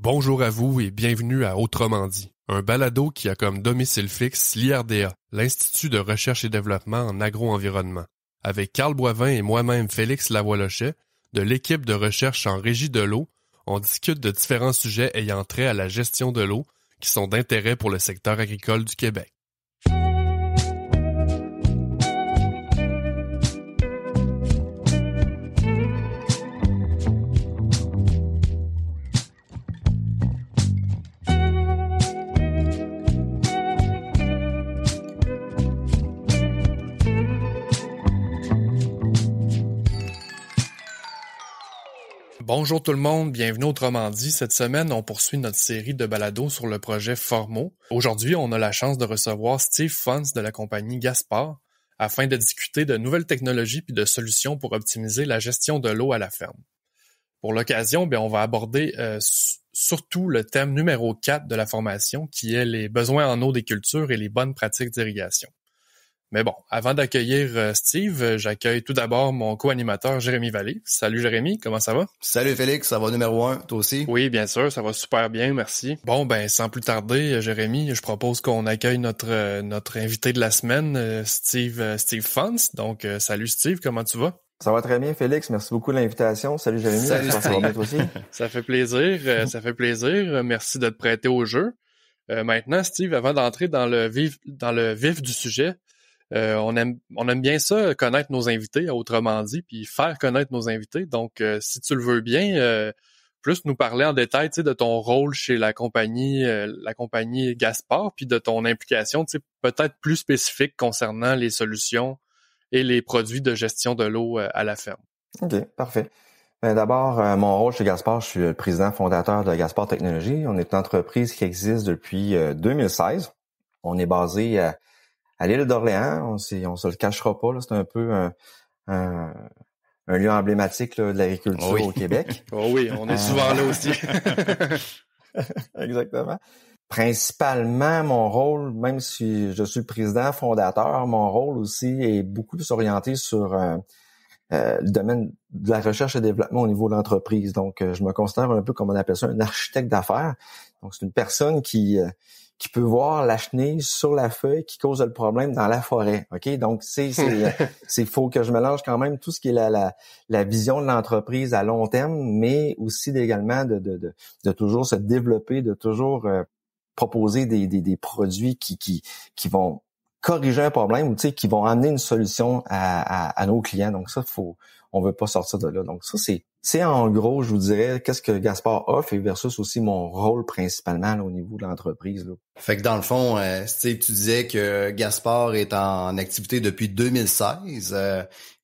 Bonjour à vous et bienvenue à Autrement dit, un balado qui a comme domicile fixe l'IRDA, l'Institut de recherche et développement en agro-environnement. Avec Carl Boivin et moi-même Félix Lavoie-Lochet, de l'équipe de recherche en régie de l'eau, on discute de différents sujets ayant trait à la gestion de l'eau qui sont d'intérêt pour le secteur agricole du Québec. Bonjour tout le monde, bienvenue Autrement dit. Cette semaine, on poursuit notre série de balados sur le projet Formo. Aujourd'hui, on a la chance de recevoir Steve Funds de la compagnie Gaspard afin de discuter de nouvelles technologies puis de solutions pour optimiser la gestion de l'eau à la ferme. Pour l'occasion, on va aborder surtout le thème numéro 4 de la formation qui est les besoins en eau des cultures et les bonnes pratiques d'irrigation. Mais bon, avant d'accueillir Steve, j'accueille tout d'abord mon co-animateur Jérémy Vallée. Salut Jérémy, comment ça va? Salut Félix, ça va numéro 1, toi aussi? Oui, bien sûr, ça va super bien, merci. Bon, sans plus tarder, Jérémy, je propose qu'on accueille notre invité de la semaine, Steve Funds. Donc, salut Steve, comment tu vas? Ça va très bien, Félix. Merci beaucoup de l'invitation. Salut Jérémy. Salut, ça va bien toi aussi? Ça fait plaisir, ça fait plaisir. Merci de te prêter au jeu. Maintenant, Steve, avant d'entrer dans le vif du sujet, on aime bien ça, connaître nos invités, autrement dit, puis faire connaître nos invités. Donc, si tu le veux bien, plus nous parler en détail, de ton rôle chez la compagnie Gaspard, puis de ton implication, peut-être plus spécifique concernant les solutions et les produits de gestion de l'eau à la ferme. OK, parfait. D'abord, mon rôle chez Gaspard, je suis le président fondateur de Gaspard Technologies. On est une entreprise qui existe depuis 2016. On est basé à l'île d'Orléans. On se le cachera pas, là, c'est un peu un lieu emblématique là, de l'agriculture au Québec. Oh oui, on est souvent là aussi. Exactement. Principalement, mon rôle, même si je suis le président fondateur, mon rôle aussi est beaucoup plus orienté sur le domaine de la recherche et développement au niveau de l'entreprise. Donc, je me considère un peu comme on appelle ça un architecte d'affaires. Donc, c'est une personne qui peut voir la chenille sur la feuille qui cause le problème dans la forêt. OK? Donc, c'est faut que je mélange quand même tout ce qui est la vision de l'entreprise à long terme, mais aussi également de toujours se développer, de toujours proposer des produits qui vont corriger un problème ou qui vont amener une solution à nos clients. Donc ça, on veut pas sortir de là. Donc ça, c'est en gros, je vous dirais, qu'est-ce que Gaspard offre et versus aussi mon rôle principalement là, au niveau de l'entreprise. Là. Fait que dans le fond, tu disais que Gaspard est en activité depuis 2016.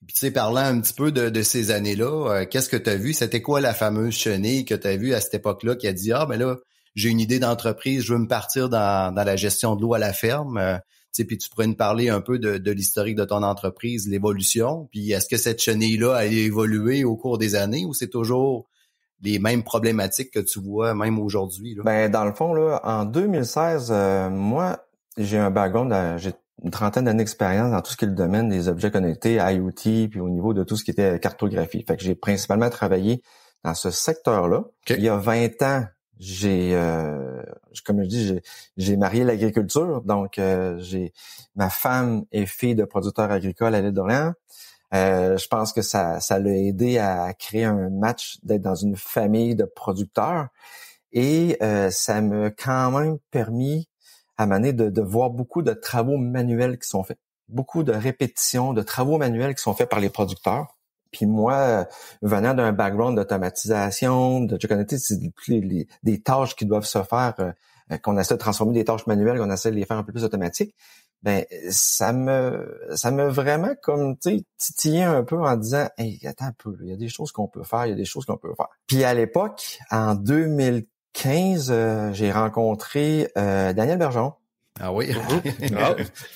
Puis parlant un petit peu de ces années-là, qu'est-ce que tu as vu? C'était quoi la fameuse chenille que tu as vue à cette époque-là qui a dit « Ah, ben là, j'ai une idée d'entreprise, je veux me partir dans la gestion de l'eau à la ferme. » Puis tu pourrais nous parler un peu de l'historique de ton entreprise, l'évolution. Puis est-ce que cette chenille-là a évolué au cours des années ou c'est toujours les mêmes problématiques que tu vois même aujourd'hui? Là? Dans le fond, là, en 2016, moi, j'ai un background, j'ai une trentaine d'années d'expérience dans tout ce qui est le domaine des objets connectés, IoT, puis au niveau de tout ce qui était cartographie. Fait que j'ai principalement travaillé dans ce secteur-là. Okay. Il y a 20 ans, comme je dis, j'ai marié l'agriculture, donc ma femme est fille de producteur agricole à l'île d'Orléans. Je pense que ça l'a aidé à créer un match d'être dans une famille de producteurs et ça m'a quand même permis à mener de voir beaucoup de travaux manuels qui sont faits, beaucoup de répétitions, de travaux manuels qui sont faits par les producteurs. Puis moi, venant d'un background d'automatisation, de connecté, c'est des tâches qui doivent se faire, qu'on essaie de transformer des tâches manuelles, qu'on essaie de les faire un peu plus automatiques. Ça me vraiment comme titillé un peu en disant hey, attends un peu, il y a des choses qu'on peut faire, il y a des choses qu'on peut faire. Puis à l'époque, en 2015, j'ai rencontré Daniel Bergeron. Ah oui,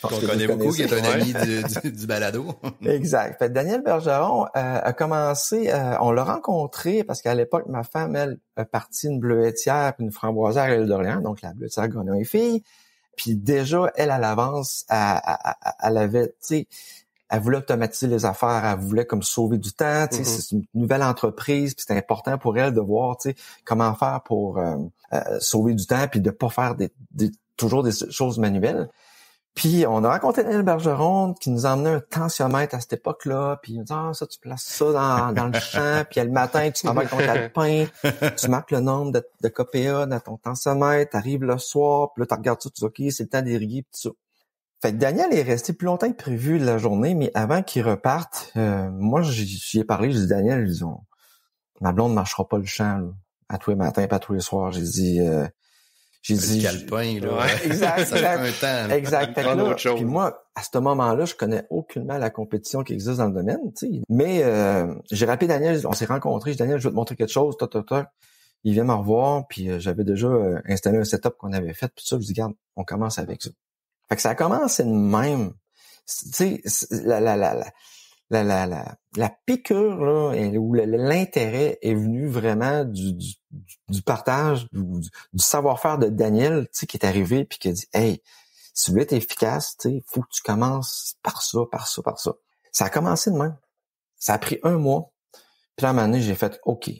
qu'on connaît beaucoup, qui est un ami du balado. Exact. Fait Daniel Bergeron a commencé, on l'a rencontré parce qu'à l'époque, ma femme, elle, a parti une bleuetière puis une framboisière à l'île d'Orléans, donc la bleuetière Grognon et Filles. Puis déjà, elle à l'avance, elle avait, elle voulait automatiser les affaires, elle voulait comme sauver du temps, tu sais, c'est une nouvelle entreprise, puis c'était important pour elle de voir, tu sais, comment faire pour sauver du temps, puis de pas faire toujours des choses manuelles. Puis on a rencontré Daniel Bergeron qui nous a emmené un tensiomètre à cette époque-là, puis il nous dit ça tu places ça dans le champ, puis le matin tu travailles ton calepin, tu marques le nombre de KPA dans ton tensiomètre, t'arrives le soir, puis là tu regardes ça, tu dis OK, c'est le temps d'irriguer puis tout ça. Fait que Daniel est resté plus longtemps que prévu de la journée, mais avant qu'il reparte, moi j'y ai parlé, j'ai dit Daniel, ma blonde ne marchera pas le champ là, à tous les matins, pas tous les soirs, j'ai dit le calepin, là. Ouais, exact. Ça fait un temps. Exact. Fait que là, puis moi, à ce moment-là, je connais aucunement la compétition qui existe dans le domaine, tu sais. Mais j'ai rappelé Daniel, on s'est rencontrés, j'ai dit Daniel, je vais te montrer quelque chose, Il vient me revoir, puis j'avais déjà installé un setup qu'on avait fait, puis ça, je dis regarde, on commence avec ça. Fait que ça a commencé de même. Tu sais, la piqûre là, où l'intérêt est venu vraiment du partage, du savoir-faire de Daniel, tu sais, qui est arrivé puis qui a dit hey, si tu veux être efficace, tu sais, faut que tu commences par ça. Ça a commencé de même. Ça a pris 1 mois. Puis à un moment donné, j'ai fait OK.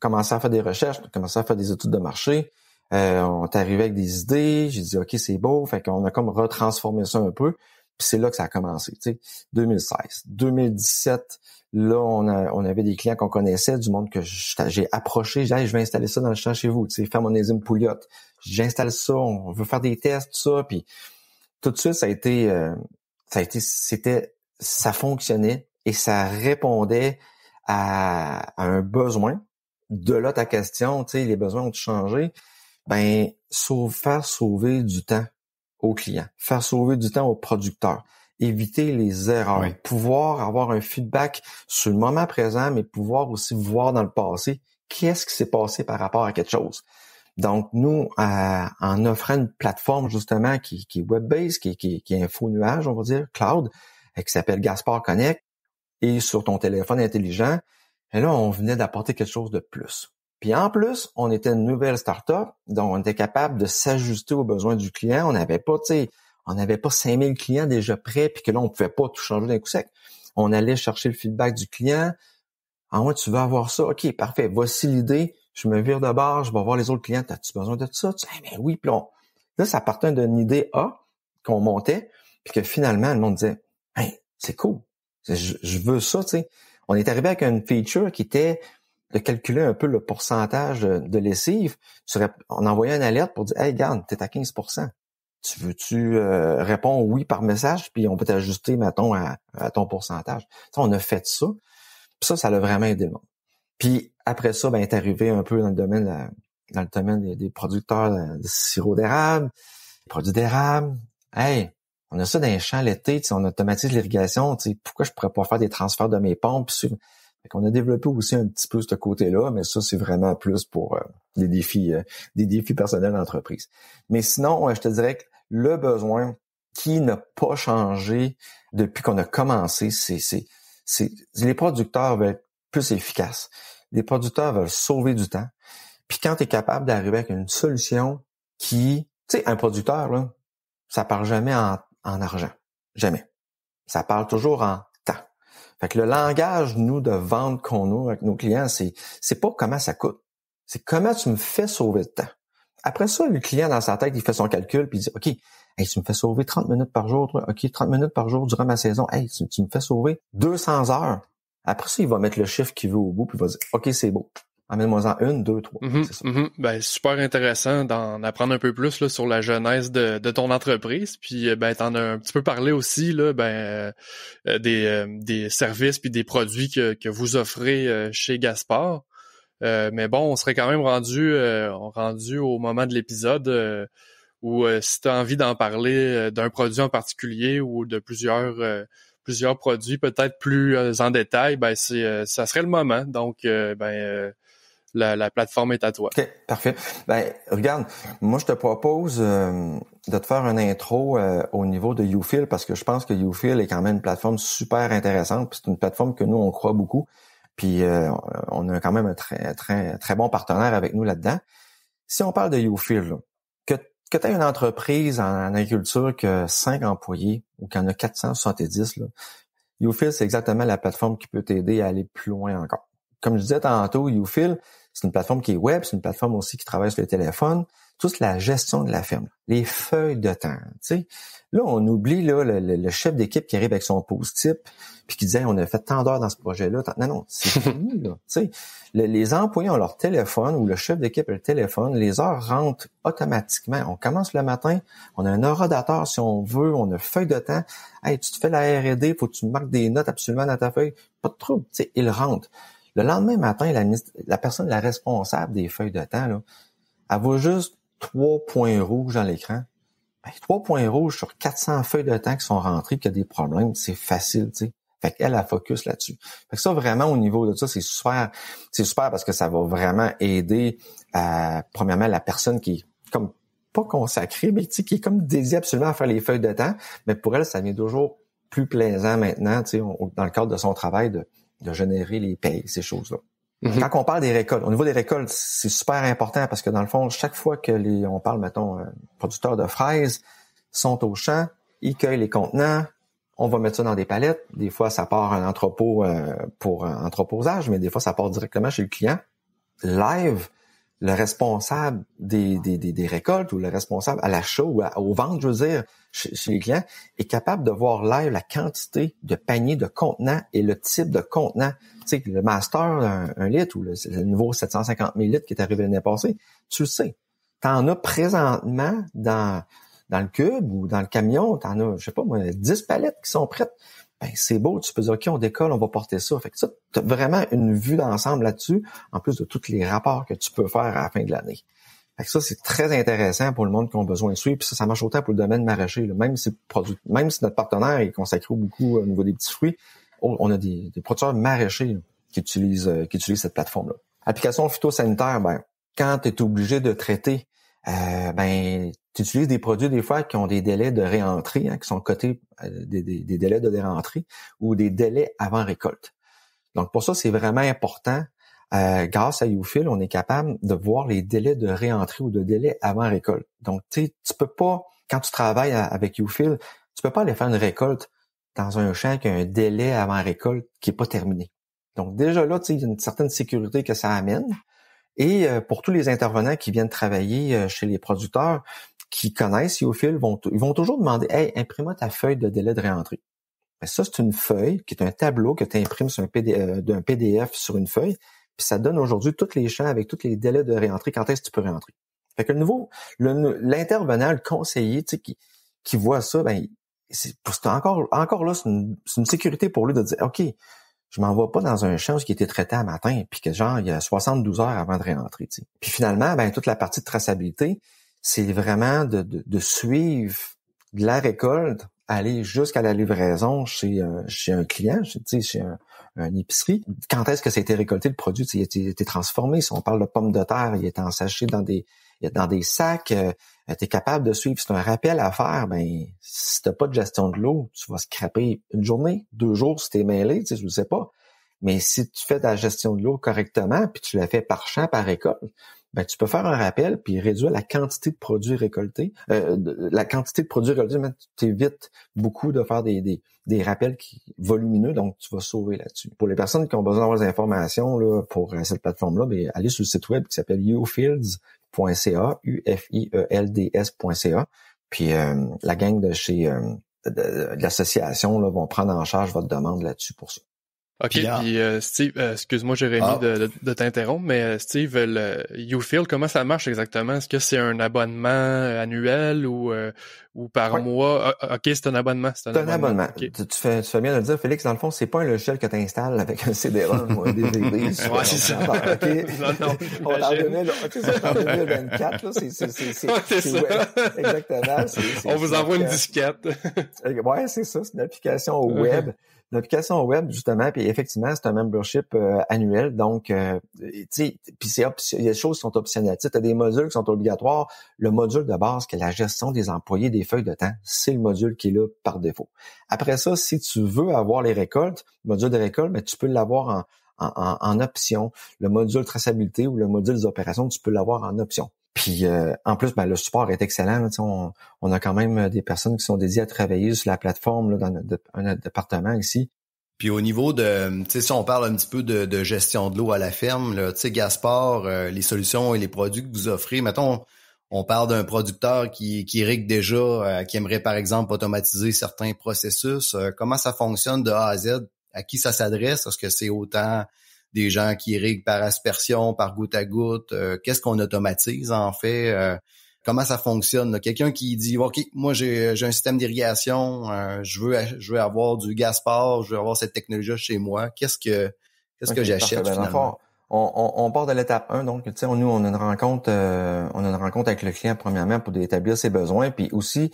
Commencer à faire des recherches, commencer à faire des études de marché. On est arrivé avec des idées. J'ai dit OK, c'est beau. Fait qu'on a comme retransformé ça un peu. Puis c'est là que ça a commencé, tu sais, 2016. 2017, là, on avait des clients qu'on connaissait, du monde que j'ai approché, j'ai dit, hey, je vais installer ça dans le champ chez vous, tu sais, faire mon enzyme Pouliot. J'installe ça, on veut faire des tests, tout ça, puis tout de suite, ça fonctionnait et ça répondait à un besoin. De là, ta question, tu sais, les besoins ont changé. Ben, faire sauver du temps aux clients, faire sauver du temps aux producteurs, éviter les erreurs, pouvoir avoir un feedback sur le moment présent, mais pouvoir aussi voir dans le passé qu'est-ce qui s'est passé par rapport à quelque chose. Donc, nous, en offrant une plateforme justement qui est web-based, qui est info nuage, on va dire, cloud, qui s'appelle Gaspard Connect, et sur ton téléphone intelligent, et là, on venait d'apporter quelque chose de plus. Puis en plus, on était une nouvelle start-up, donc on était capable de s'ajuster aux besoins du client. On n'avait pas 5000 clients déjà prêts, puis que là, on pouvait pas tout changer d'un coup sec. On allait chercher le feedback du client. Ah ouais, tu veux avoir ça? OK, parfait. Voici l'idée. Je me vire de bord, je vais voir les autres clients. As-tu besoin de ça? Tu dis, ben oui. Puis là, ça partait d'une idée A qu'on montait, puis que finalement, le monde disait, hey, c'est cool. Je veux ça, tu sais. On est arrivé avec une feature qui était de calculer un peu le pourcentage de lessive. On envoyait une alerte pour dire, hey, regarde, t'es à 15%. Tu veux-tu répondre oui par message, puis on peut t'ajuster, mettons, à ton pourcentage. Ça, on a fait ça. Puis ça l'a vraiment aidé le monde. Puis après ça, ben, est arrivé un peu dans le domaine des producteurs de sirop d'érable, des produits d'érable. Hey, on a ça dans les champs l'été, on automatise l'irrigation. Pourquoi je pourrais pas faire des transferts de mes pompes? Fait qu'on a développé aussi un petit peu ce côté-là, mais ça, c'est vraiment plus pour des défis personnels d'entreprise. Mais sinon, je te dirais que le besoin qui n'a pas changé depuis qu'on a commencé, c'est les producteurs veulent être plus efficaces. Les producteurs veulent sauver du temps. Puis quand tu es capable d'arriver avec une solution qui, tu sais, un producteur, là, ça parle jamais en argent. Jamais. Ça parle toujours en temps. Fait que le langage, nous, de vente qu'on a avec nos clients, c'est pas comment ça coûte. C'est comment tu me fais sauver le temps. Après ça, le client, dans sa tête, il fait son calcul puis il dit, OK, hey, tu me fais sauver 30 minutes par jour, toi. OK, 30 minutes par jour durant ma saison. Hey, tu me fais sauver 200 heures. Après ça, il va mettre le chiffre qu'il veut au bout puis il va dire, OK, c'est beau. Amène-moi-en 1, 2, 3. C'est ça. Ben, super intéressant d'en apprendre un peu plus là, sur la genèse de ton entreprise. Puis ben, t'en as un petit peu parlé aussi là, des services puis des produits que vous offrez chez Gaspard. Mais bon, on serait quand même rendu au moment de l'épisode où si tu as envie d'en parler d'un produit en particulier ou de plusieurs produits peut-être plus en détail, ben ça serait le moment. Donc la plateforme est à toi. OK, parfait. Ben, regarde, moi, je te propose de te faire une intro au niveau de YouFill parce que je pense que YouFill est quand même une plateforme super intéressante. Puis c'est une plateforme que nous, on croit beaucoup. Puis on a quand même un très, très, très bon partenaire avec nous là-dedans. Si on parle de YouFill, là, que tu aies une entreprise en agriculture qui a 5 employés ou qui en a 470, là, YouFill, c'est exactement la plateforme qui peut t'aider à aller plus loin encore. Comme je disais tantôt, YouFill, c'est une plateforme qui est web, c'est une plateforme aussi qui travaille sur le téléphone. Toute la gestion de la ferme, les feuilles de temps. Tu sais, là, on oublie là le chef d'équipe qui arrive avec son post-it puis qui disait on a fait tant d'heures dans ce projet-là. Non, c'est fini là. Tu sais, les employés ont leur téléphone ou le chef d'équipe a le téléphone. Les heures rentrent automatiquement. On commence le matin, on a un horodateur si on veut, on a feuille de temps. Hey, tu te fais la R&D, faut que tu marques des notes absolument dans ta feuille. Pas de trouble. Tu sais, il rentre. Le lendemain matin, la personne, la responsable des feuilles de temps là, elle voit juste 3 points rouges dans l'écran. 3 points rouges sur 400 feuilles de temps qui sont rentrées, qu'il y a des problèmes, c'est facile, tu sais. Fait qu'elle a focus là-dessus. Fait que ça, vraiment, au niveau de ça, c'est super parce que ça va vraiment aider premièrement, la personne qui est comme pas consacrée, mais tu sais, qui est comme dédiée absolument à faire les feuilles de temps. Mais pour elle, ça devient toujours plus plaisant maintenant, tu sais, dans le cadre de son travail, de générer les payes, ces choses-là. Mm-hmm. Quand on parle des récoltes, au niveau des récoltes, c'est super important parce que dans le fond, chaque fois que on parle, mettons, producteurs de fraises sont au champ, ils cueillent les contenants, on va mettre ça dans des palettes. Des fois, ça part un entrepôt pour entreposage, mais des fois, ça part directement chez le client. Live, le responsable des récoltes ou le responsable à l'achat ou aux ventes, je veux dire, chez les clients, est capable de voir live la quantité de paniers de contenants et le type de contenant. Tu sais, le master, un litre ou le nouveau 750 000 litres qui est arrivé l'année passée, tu le sais. T'en as présentement dans le cube ou dans le camion, t'en as, je sais pas moi, 10 palettes qui sont prêtes. Ben, c'est beau, tu peux dire, OK, on décolle, on va porter ça. Fait que ça, t'as vraiment une vue d'ensemble là-dessus, en plus de tous les rapports que tu peux faire à la fin de l'année. Fait que ça, c'est très intéressant pour le monde qui a besoin de suivre. Puis ça marche autant pour le domaine maraîcher. Là. Même si notre partenaire est consacré beaucoup au niveau des petits fruits, on a des producteurs maraîchers là, qui utilisent cette plateforme-là. Application phytosanitaire, ben, quand tu es obligé de traiter, tu utilises des produits des fois qui ont des délais de réentrée, qui sont cotés des délais de réentrée ou des délais avant récolte. Donc pour ça, c'est vraiment important. Grâce à YouFill, on est capable de voir les délais de réentrée ou de délais avant récolte. Donc tu peux pas, quand tu travailles avec YouFill, tu peux pas aller faire une récolte dans un champ qui a un délai avant récolte qui est pas terminé. Donc déjà là, il y a une certaine sécurité que ça amène. Et pour tous les intervenants qui viennent travailler chez les producteurs qui connaissent YouFill, ils vont toujours demander « Hey, imprime-moi ta feuille de délai de réentrée. » Ça, c'est une feuille qui est un tableau que tu imprimes sur d'un PDF sur une feuille, puis ça donne aujourd'hui tous les champs avec tous les délais de réentrée, quand est-ce que tu peux réentrer. Fait que l'intervenant, le conseiller qui voit ça, ben c'est encore là, c'est une sécurité pour lui de dire « OK, je m'en vais pas dans un champ qui était traité à matin, puis que genre, il y a 72 heures avant de réentrer. » T'sais. Puis finalement, ben toute la partie de traçabilité, c'est vraiment de suivre de la récolte, aller jusqu'à la livraison chez un client, chez un épicerie. Quand est-ce que ça a été récolté, le produit, il a été transformé. Si on parle de pommes de terre, il est en sachet dans des sacs. Tu es capable de suivre. C'est un rappel à faire. Ben, si t'as pas de gestion de l'eau, tu vas scraper une journée, 2 jours si t'es mêlé, je ne sais pas. Mais si tu fais ta gestion de l'eau correctement, puis tu la fais par champ, par récolte, ben tu peux faire un rappel puis réduire la quantité de produits récoltés. Mais tu évites beaucoup de faire des rappels volumineux, donc tu vas sauver là-dessus. Pour les personnes qui ont besoin d'avoir des informations là, pour cette plateforme-là, ben allez sur le site web qui s'appelle ufields.ca, ufields.ca. Puis la gang de chez de l'association là, vont prendre en charge votre demande là-dessus pour ça. OK, puis Steve, excuse-moi Jérémy de t'interrompre, mais Steve, le YouFill, comment ça marche exactement? Est-ce que c'est un abonnement annuel ou par mois? OK, c'est un abonnement. C'est un abonnement. Okay. Tu fais bien de le dire, Félix, dans le fond, c'est pas un logiciel que tu installes avec un CD-ROM ou un DVD. Ouais, c'est ça. Okay. Non, on est en 2024, là, c'est ça. Web. Exactement. On vous envoie une disquette. Ouais, c'est ça, c'est une application web. L'application web, justement, puis effectivement, c'est un membership annuel. Donc, tu sais, puis il y a des choses qui sont optionnelles. Tu sais, as des modules qui sont obligatoires. Le module de base, qui est la gestion des employés des feuilles de temps, c'est le module qui est là par défaut. Après ça, si tu veux avoir les récoltes, le module de récolte, ben, tu peux l'avoir en option. Le module traçabilité ou le module des opérations, tu peux l'avoir en option. Puis en plus, le support est excellent. Là, on a quand même des personnes qui sont dédiées à travailler sur la plateforme là, dans notre département ici. Puis au niveau de, tu sais, si on parle un petit peu de gestion de l'eau à la ferme, tu sais, Gaspard, les solutions et les produits que vous offrez, mettons, on parle d'un producteur qui irrigue déjà, qui aimerait par exemple automatiser certains processus. Comment ça fonctionne de A à Z? À qui ça s'adresse? Est-ce que c'est autant des gens qui irriguent par aspersion, par goutte à goutte? Qu'est-ce qu'on automatise en fait? Comment ça fonctionne? Là? Quelqu'un qui dit OK, moi j'ai un système d'irrigation, je veux avoir du Gaspard, je veux avoir cette technologie chez moi. Qu'est-ce que j'achète finalement? On part de l'étape 1, donc tu sais, nous on a une rencontre avec le client premièrement pour établir ses besoins, puis aussi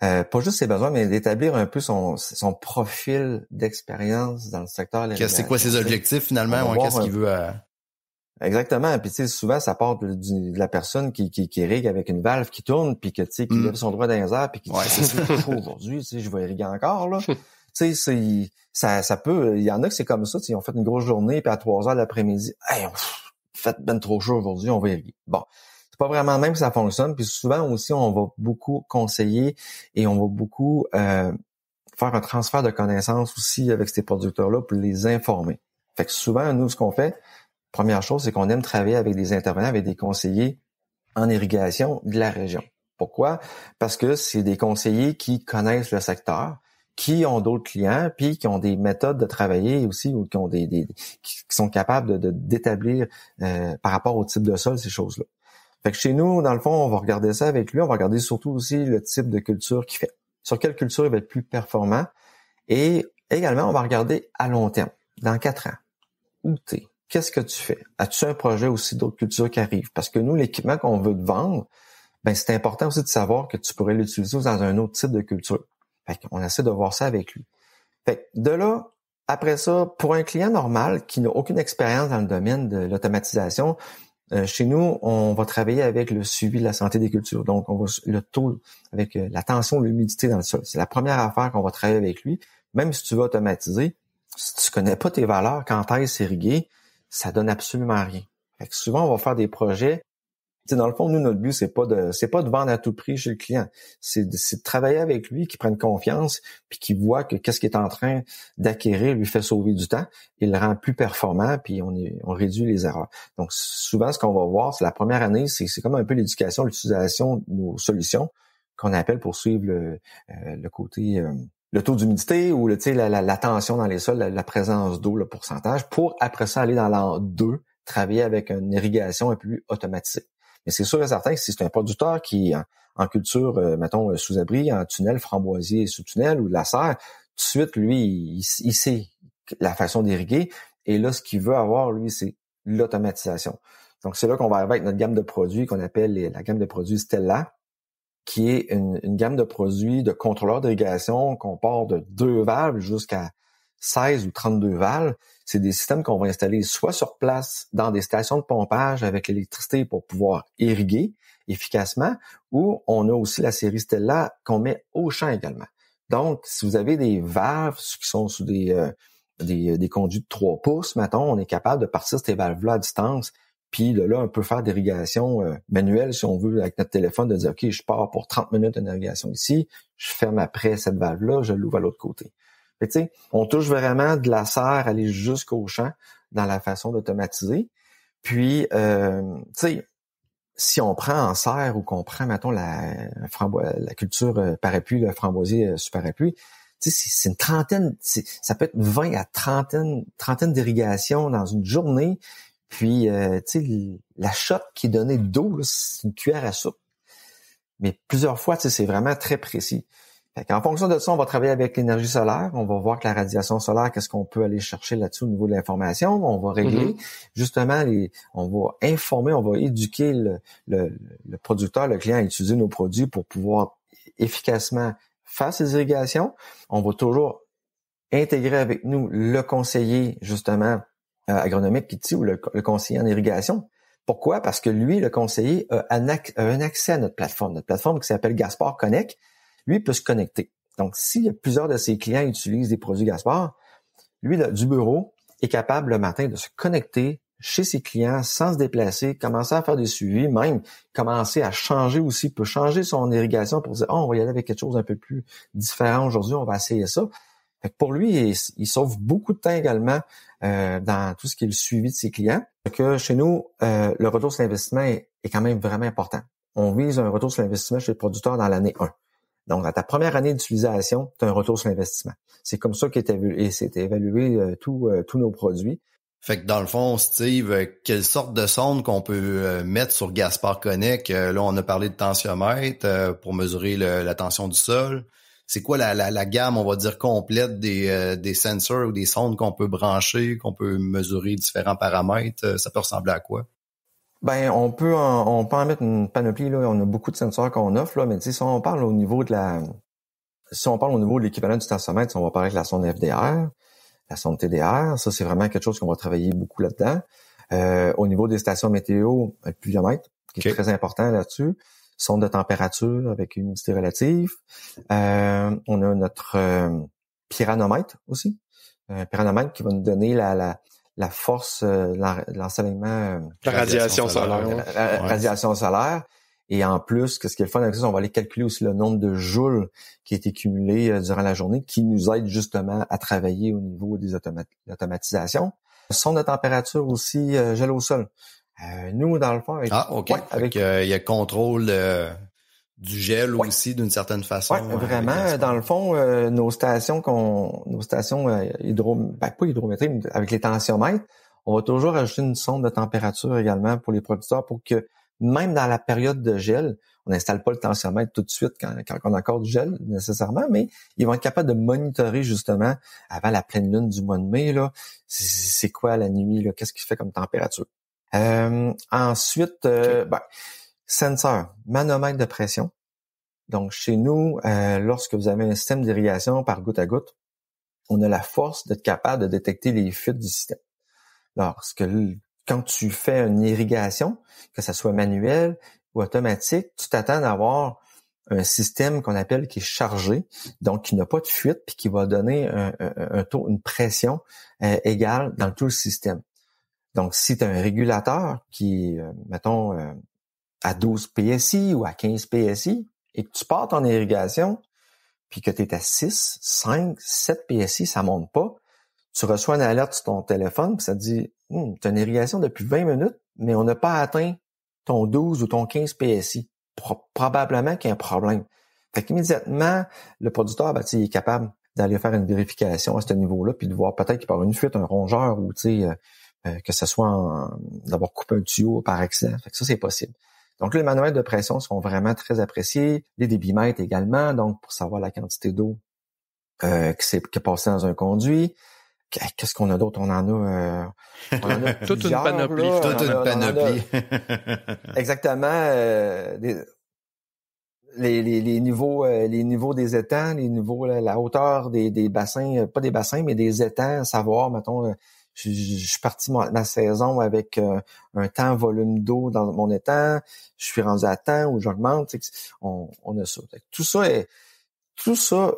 pas juste ses besoins, mais d'établir un peu son profil d'expérience dans le secteur. C'est quoi ses objectifs finalement? Qu'est-ce qu'il veut? Exactement. Puis tu sais, souvent ça part de la personne qui irrigue avec une valve qui tourne, puis que tu sais, qui lève son doigt dans les airs, puis qui dit aujourd'hui, tu sais, je vais irriguer encore là. Tu sais, ça peut. Il y en a que c'est comme ça. Ils ont fait une grosse journée, puis à 3 heures de l'après-midi, hey, fait ben trop chaud aujourd'hui, on va irriguer. Bon. C'est pas vraiment même que ça fonctionne. Puis souvent aussi, on va beaucoup conseiller et on va beaucoup faire un transfert de connaissances aussi avec ces producteurs-là pour les informer. Fait que souvent, nous, ce qu'on fait, première chose, c'est qu'on aime travailler avec des intervenants, avec des conseillers en irrigation de la région. Pourquoi? Parce que c'est des conseillers qui connaissent le secteur, qui ont d'autres clients, puis qui ont des méthodes de travailler aussi, ou qui ont qui sont capables d'établir par rapport au type de sol, ces choses-là. Fait que chez nous, dans le fond, on va regarder ça avec lui. On va regarder surtout aussi le type de culture qu'il fait. Sur quelle culture il va être plus performant. Et également, on va regarder à long terme. Dans 4 ans, où t'es? Qu'est-ce que tu fais? As-tu un projet aussi d'autres cultures qui arrivent? Parce que nous, l'équipement qu'on veut te vendre, c'est important aussi de savoir que tu pourrais l'utiliser dans un autre type de culture. Fait qu'on essaie de voir ça avec lui. Fait que de là, après ça, pour un client normal qui n'a aucune expérience dans le domaine de l'automatisation, chez nous, on va travailler avec le suivi de la santé des cultures. Donc, on va le taux avec la tension, l'humidité dans le sol. C'est la première affaire qu'on va travailler avec lui. Même si tu veux automatiser, si tu connais pas tes valeurs, quand est-ce irriguer, ça donne absolument rien. Fait que souvent, on va faire des projets. Tu sais, dans le fond, nous, notre but, c'est pas de vendre à tout prix chez le client. C'est de travailler avec lui, qu'il prenne confiance, puis qu'il voit que qu'est-ce qu'il est en train d'acquérir lui fait sauver du temps, il le rend plus performant, puis on réduit les erreurs. Donc, souvent, ce qu'on va voir, c'est la première année, c'est comme un peu l'éducation, l'utilisation de nos solutions qu'on appelle pour suivre le côté le taux d'humidité ou la tension dans les sols, la présence d'eau, le pourcentage, pour après ça aller dans l'an 2, travailler avec une irrigation un peu plus automatisée. Mais c'est sûr et certain que si c'est un producteur qui est en culture, mettons, sous-abri, en tunnel, framboisier sous tunnel ou de la serre, tout de suite, lui, il sait la façon d'irriguer. Et là, ce qu'il veut avoir, lui, c'est l'automatisation. Donc, c'est là qu'on va arriver avec notre gamme de produits qu'on appelle la gamme de produits Stella, qui est une gamme de produits de contrôleurs d'irrigation qu'on part de 2 valves jusqu'à 16 ou 32 valves. C'est des systèmes qu'on va installer soit sur place dans des stations de pompage avec l'électricité pour pouvoir irriguer efficacement, ou on a aussi la série Stella qu'on met au champ également. Donc, si vous avez des valves qui sont sous des conduits de 3 pouces, mettons, on est capable de partir ces valves-là à distance, puis de là, on peut faire d'irrigation manuelle, si on veut, avec notre téléphone, de dire, OK, je pars pour 30 minutes d'irrigation ici, je ferme après cette valve-là, je l'ouvre à l'autre côté. Fait que, tu sais, on touche vraiment de la serre, aller jusqu'au champ dans la façon d'automatiser. Puis, tu sais, si on prend en serre ou qu'on prend, mettons, la culture parapluie, le framboisier sous parapluie, tu sais, c'est une trentaine, ça peut être 20 à trentaine d'irrigations dans une journée. Puis, tu sais, la shot qui est donnée d'eau, c'est une cuillère à soupe. Mais plusieurs fois, tu sais, c'est vraiment très précis. Fait qu'en fonction de ça, on va travailler avec l'énergie solaire. On va voir que la radiation solaire, qu'est-ce qu'on peut aller chercher là-dessus au niveau de l'information. On va régler, justement, on va informer, on va éduquer le producteur, le client à utiliser nos produits pour pouvoir efficacement faire ces irrigations. On va toujours intégrer avec nous le conseiller, justement, agronomique ici, ou le conseiller en irrigation. Pourquoi? Parce que lui, le conseiller, a un accès à notre plateforme qui s'appelle Gaspard Connect. Lui, il peut se connecter. Donc, si plusieurs de ses clients utilisent des produits Gaspard, lui, du bureau, est capable le matin de se connecter chez ses clients sans se déplacer, commencer à faire des suivis, même commencer à changer aussi, peut changer son irrigation pour dire on va y aller avec quelque chose un peu plus différent aujourd'hui, on va essayer ça. Fait que pour lui, il sauve beaucoup de temps également dans tout ce qui est le suivi de ses clients. Fait que chez nous, le retour sur l'investissement est quand même vraiment important. On vise un retour sur l'investissement chez le producteur dans l'année 1. Donc, dans ta première année d'utilisation, tu as un retour sur l'investissement. C'est comme ça qu'est évalué tous nos produits. Fait que dans le fond, Steve, quelle sorte de sonde qu'on peut mettre sur Gaspard Connect? Là, on a parlé de tensiomètre pour mesurer la tension du sol. C'est quoi la gamme, on va dire, complète des sensors ou des sondes qu'on peut brancher, qu'on peut mesurer différents paramètres? Ça peut ressembler à quoi? Ben, on peut en mettre une panoplie, là. On a beaucoup de sensors qu'on offre, là, mais tu sais, si on parle au niveau de l'équivalent du tensiomètre, on va parler de la sonde FDR, la sonde TDR. Ça, c'est vraiment quelque chose qu'on va travailler beaucoup là-dedans. Au niveau des stations météo, le pluviomètre, qui est très important là-dessus. Sonde de température avec humidité relative. On a notre pyranomètre aussi. Un pyranomètre qui va nous donner la force, l'ensoleillement... La radiation solaire. Radiation solaire. Et en plus, ce qui est le fun avec ça, on va aller calculer aussi le nombre de joules qui a été cumulé durant la journée, qui nous aide justement à travailler au niveau des automatisations. Sonde de température aussi, gel au sol. Nous, dans le fond... OK. Il y a le contrôle du gel aussi, d'une certaine façon. Oui, vraiment. Dans le fond, nos stations pas hydrométriques, mais avec les tensiomètres, on va toujours ajouter une sonde de température également pour les producteurs pour que même dans la période de gel, on n'installe pas le tensiomètre tout de suite quand on a encore du gel nécessairement, mais ils vont être capables de monitorer justement avant la pleine lune du mois de mai, là, c'est quoi la nuit, là, qu'est-ce qu'il fait comme température. Ensuite, senseur, manomètre de pression. Donc, chez nous, lorsque vous avez un système d'irrigation par goutte à goutte, on a la force d'être capable de détecter les fuites du système. Quand tu fais une irrigation, que ça soit manuel ou automatique, tu t'attends d'avoir un système qu'on appelle qui est chargé, donc qui n'a pas de fuite, puis qui va donner une pression égale dans tout le système. Donc, si tu as un régulateur qui est, mettons, à 12 PSI ou à 15 PSI, et que tu pars ton irrigation, puis que tu es à 6, 5, 7 PSI, ça monte pas, tu reçois une alerte sur ton téléphone, puis ça te dit « tu as une irrigation depuis 20 minutes, mais on n'a pas atteint ton 12 ou ton 15 PSI. Probablement qu'il y a un problème. » Fait qu'immédiatement, le producteur, il est capable d'aller faire une vérification à ce niveau-là, puis de voir peut-être qu'il peut y avoir une fuite, un rongeur, ou que ce soit d'avoir coupé un tuyau par accident. Fait que ça, c'est possible. Donc, les manomètres de pression sont vraiment très appréciés. Les débitmètres également, donc pour savoir la quantité d'eau qui est passée dans un conduit. Qu'est-ce qu'on a d'autre? On en a toute une panoplie. Toute une panoplie. Exactement. Les niveaux des étangs, les niveaux, la hauteur des bassins, pas des bassins, mais des étangs, savoir, mettons, je suis parti ma saison avec un temps volume d'eau dans mon étang, je suis rendu à temps ou j'augmente, on a ça. Tout ça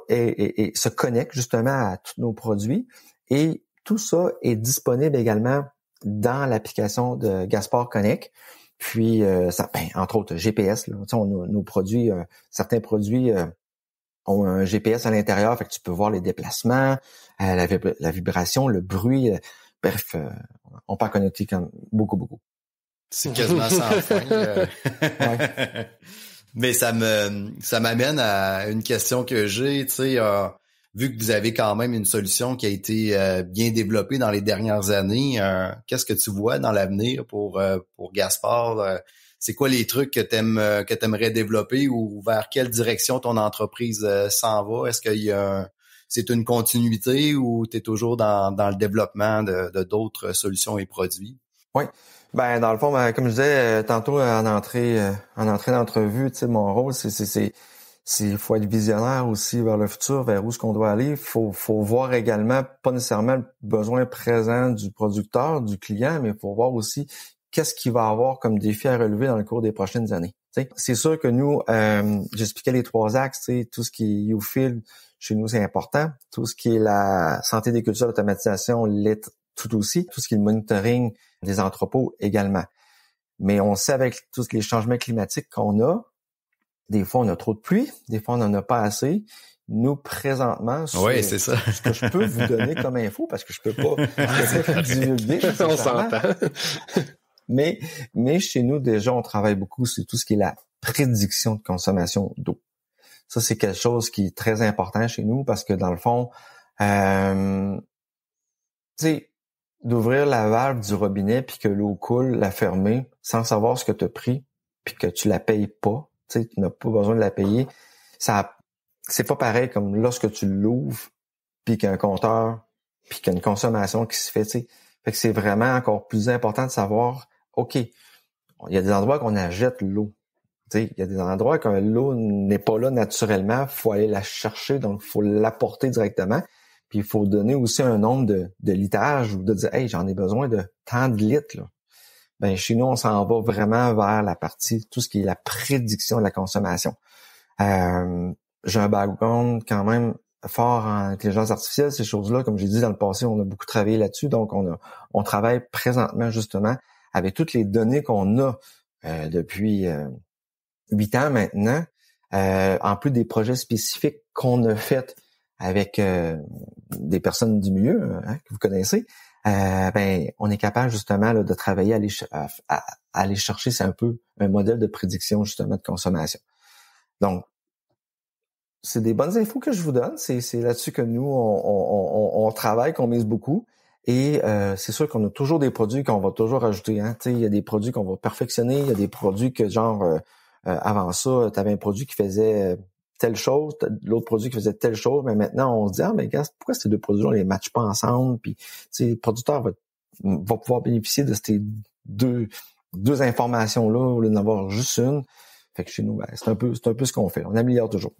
se connecte justement à tous nos produits et tout ça est disponible également dans l'application de Gaspard Connect. Puis, entre autres, GPS, là, nos produits, certains produits ont un GPS à l'intérieur, fait que tu peux voir les déplacements, la vibration, le bruit. Bref, on peut en connecter beaucoup. C'est quasiment sans fin. Ouais. Mais ça m'amène à une question que j'ai, vu que vous avez quand même une solution qui a été bien développée dans les dernières années, qu'est-ce que tu vois dans l'avenir pour Gaspard? C'est quoi les trucs que t'aimerais développer ou vers quelle direction ton entreprise s'en va? Est-ce qu'il c'est une continuité ou tu es toujours dans le développement de d'autres solutions et produits? Oui. Ben, dans le fond, comme je disais tantôt en entrée d'entrevue, mon rôle, c'est faut être visionnaire aussi vers le futur, vers où est-ce qu'on doit aller. Faut voir également, pas nécessairement le besoin présent du producteur, du client, mais il faut voir aussi qu'est-ce qu'il va avoir comme défi à relever dans le cours des prochaines années. T'sais, c'est sûr que nous, j'expliquais les 3 axes, tout ce qui est YouField, chez nous, c'est important. Tout ce qui est la santé des cultures, l'automatisation, l'est tout aussi. Tout ce qui est le monitoring des entrepôts également. Mais on sait avec tous les changements climatiques qu'on a, des fois on a trop de pluie, des fois on n'en a pas assez. Nous, présentement, oui, c'est ça. Ce que je peux vous donner comme info, parce que je peux pas divulguer. On s'entend. Mais chez nous, déjà, on travaille beaucoup sur tout ce qui est la prédiction de consommation d'eau. Ça, c'est quelque chose qui est très important chez nous parce que dans le fond, tu sais, d'ouvrir la valve du robinet puis que l'eau coule, la fermer, sans savoir ce que tu as pris puis que tu la payes pas, tu sais, tu n'as pas besoin de la payer, c'est pas pareil comme lorsque tu l'ouvres puis qu'il y a un compteur puis qu'il y a une consommation qui se fait, tu sais. Fait que c'est vraiment encore plus important de savoir, OK, il y a des endroits qu'on achète l'eau. Tu sais, il y a des endroits que l'eau n'est pas là naturellement, faut aller la chercher, donc il faut l'apporter directement. Puis il faut donner aussi un nombre de litrages ou de dire, hey, j'en ai besoin de tant de litres, là. Ben, chez nous, on s'en va vraiment vers la partie, tout ce qui est la prédiction de la consommation. J'ai un background quand même fort en intelligence artificielle, ces choses-là. Comme j'ai dit dans le passé, on a beaucoup travaillé là-dessus. Donc, on travaille présentement justement avec toutes les données qu'on a depuis 8 ans maintenant, en plus des projets spécifiques qu'on a faits avec des personnes du milieu que vous connaissez. Ben, on est capable justement là, de travailler à aller chercher, c'est un peu un modèle de prédiction justement de consommation. Donc, c'est des bonnes infos que je vous donne. C'est là-dessus que nous, on travaille, qu'on mise beaucoup. Et c'est sûr qu'on a toujours des produits qu'on va toujours ajouter. Hein. Il y a des produits qu'on va perfectionner. Il y a des produits que, genre, avant ça, tu avais un produit qui faisait telle chose, l'autre produit qui faisait telle chose. Mais maintenant, on se dit, mais gars, pourquoi ces deux produits-là, on les matche pas ensemble? Puis, le producteur va pouvoir bénéficier de ces deux informations-là au lieu d'en avoir juste une. Fait que chez nous, ben, c'est un peu ce qu'on fait. On améliore toujours.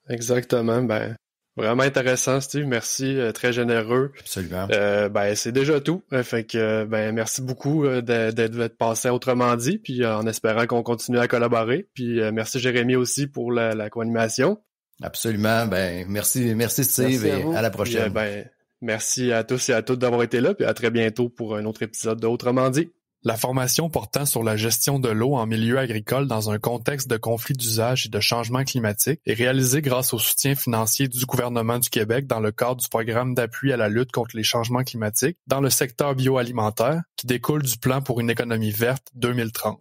Exactement. Ben, vraiment intéressant, Steve. Merci. Très généreux. Absolument. Ben, c'est déjà tout. Fait que, ben, merci beaucoup d'être passé à Autrement dit, puis en espérant qu'on continue à collaborer. Puis, merci Jérémy aussi pour la co-animation. Absolument. Ben, merci Steve, et à la prochaine. Puis, ben, merci à tous et à toutes d'avoir été là, puis à très bientôt pour un autre épisode de Autrement dit. La formation portant sur la gestion de l'eau en milieu agricole dans un contexte de conflit d'usage et de changement climatique est réalisée grâce au soutien financier du gouvernement du Québec dans le cadre du programme d'appui à la lutte contre les changements climatiques dans le secteur bioalimentaire qui découle du plan pour une économie verte 2030.